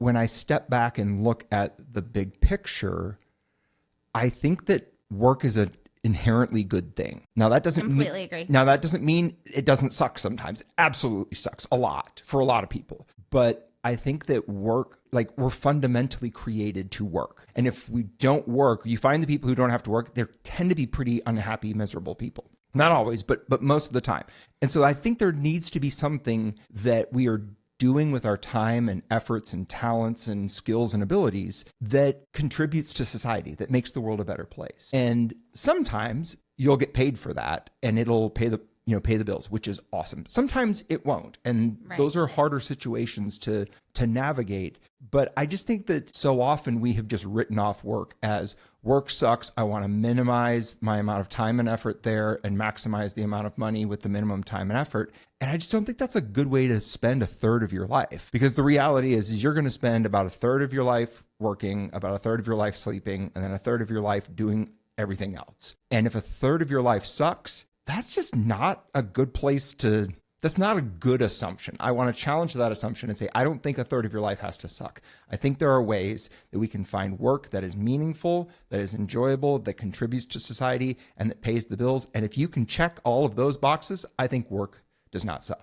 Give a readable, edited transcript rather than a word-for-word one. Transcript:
when I step back and look at the big picture, I think that work is an inherently good thing. Now that doesn't completely agree. Now that doesn't mean it doesn't suck sometimes. It absolutely sucks a lot for a lot of people. But I think that work, like we're fundamentally created to work. And if we don't work, you find the people who don't have to work, they tend to be pretty unhappy, miserable people. Not always, but most of the time. And so I think there needs to be something that we are doing with our time and efforts and talents and skills and abilities that contributes to society, that makes the world a better place. And sometimes you'll get paid for that and it'll pay the bills, which is awesome. Sometimes it won't. And those are harder situations to navigate. But I just think that so often we have just written off work as work sucks. I want to minimize my amount of time and effort there and maximize the amount of money with the minimum time and effort. And I just don't think that's a good way to spend a third of your life, because the reality is you're going to spend about a third of your life working, about a third of your life sleeping, and then a third of your life doing everything else. And if a third of your life sucks, that's just not a good place to, that's not a good assumption. I want to challenge that assumption and say, I don't think a third of your life has to suck. I think there are ways that we can find work that is meaningful, that is enjoyable, that contributes to society, and that pays the bills. And if you can check all of those boxes, I think work does not suck.